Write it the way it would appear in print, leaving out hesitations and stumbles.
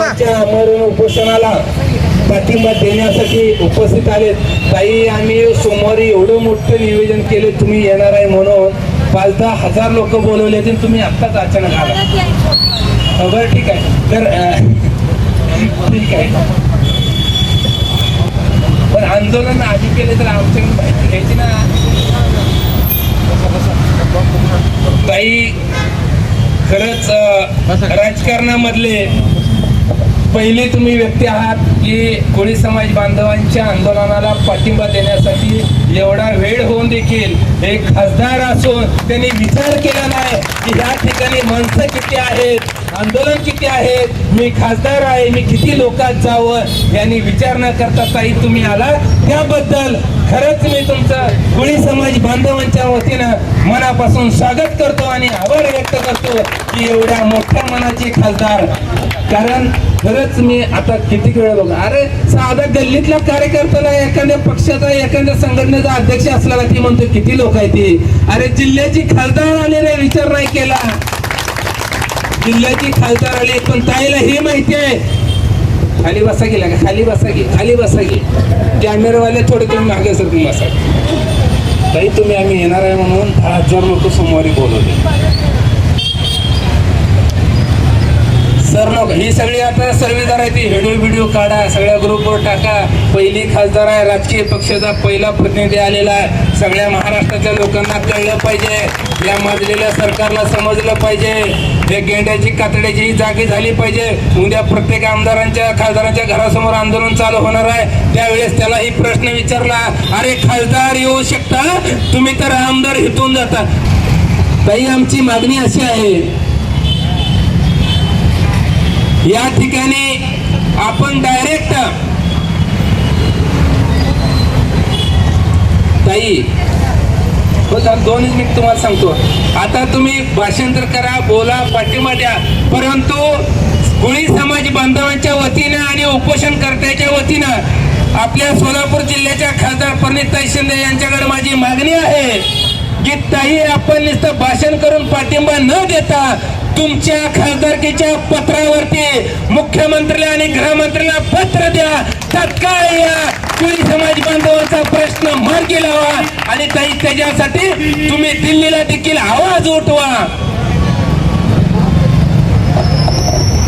आमच्या आमरण उपोषणाला पाठिंबा देण्यासाठी उपस्थित आलेत. ताई, आम्ही सोमवारी एवढं मोठं नियोजन केले तुम्ही येणार आहे म्हणून. 5,000-10,000 लोक बोलवले ते तुम्ही आत्ताच अचानक आला. बरं ठीक आहे. तर ठीक आहे, पण आंदोलन आधी केले तर आमच्याकडे माहिती घ्यायची ना. ताई, खरंच राजकारणामधले पहिले तुम्ही व्यक्ती आहात की कोळी समाज बांधवांच्या आंदोलनाला पाठिंबा देण्यासाठी एवढा वेळ होऊन देखील एक खासदार असून त्यांनी विचार केला नाही की ह्या ठिकाणी माणसं किती आहेत, आंदोलन किती आहेत, मी खासदार आहे, मी किती लोकात जावं, यांनी विचार न करता ताई तुम्ही आला. त्याबद्दल खरंच मी तुमचं कोळी समाज बांधवांच्या वतीनं मनापासून स्वागत करतो आणि आभार व्यक्त करतो की एवढ्या मोठ्या मनाचे खासदार. कारण खरंच मी आता किती वेळा बघा, अरे साधा गल्लीतल्या कार्यकर्त्याला एखाद्या पक्षाचा एखाद्या संघटनेचा अध्यक्ष असला ती म्हणतो किती लोक आहेत ती. अरे जिल्ह्याची खासदार आलेले विचार नाही केला, जिल्ह्याची खासदार आली. पण ताईला हे माहिती आहे, खाली बसा गेला का, खाली बसा गे, खाली बसा गे, कॅमेरावाले थोडे तुम्ही मागे सर तुम्ही बसा. ताई तुम्ही आम्ही येणार आहे म्हणून 10,000 लोक सोमवारी बोलवले. सर लोक ही सगळी आता सर्वेदार आहे, ती व्हिडिओ काढा, सगळ्या ग्रुपवर टाका. पहिली खासदार आहे, राजकीय पक्षाचा पहिला प्रतिनिधी आलेला आहे. सगळ्या महाराष्ट्राच्या लोकांना कळलं पाहिजे, या मजलेल्या सरकारला समजलं पाहिजे, हे गेंड्याची कातड्याची जागी झाली पाहिजे. उद्या प्रत्येक आमदारांच्या खासदारांच्या घरासमोर आंदोलन चालू होणार आहे, त्यावेळेस त्यालाही प्रश्न विचारला, अरे खासदार येऊ शकता, तुम्ही तर आमदार हितून जाता. ताई, आमची मागणी अशी आहे, या ठिकाणी आपण डायरेक्ट ताई बघा, 2 मिनिट तुम्हाला सांगतो. आता तुम्ही भाषांतर करा, बोला, पाठिंबा द्या, परंतु कोळी समाज बांधवांच्या वतीनं आणि उपोषणकर्त्याच्या वतीनं आपल्या सोलापूर जिल्ह्याच्या खासदार प्रणिताई शिंदे यांच्याकडे माझी मागणी आहे की ताई, आपण नुसतं भाषण करून पाठिंबा न देता तुमच्या खासदारकीच्या पत्रावरती मुख्यमंत्र्याला आणि गृहमंत्र्याला पत्र द्या, तत्काळ या कोळी समाज बांधवांचा प्रश्न मार्गी लावा आणि ताई त्याच्यासाठी तुम्ही दिल्लीला देखील आवाज उठवा.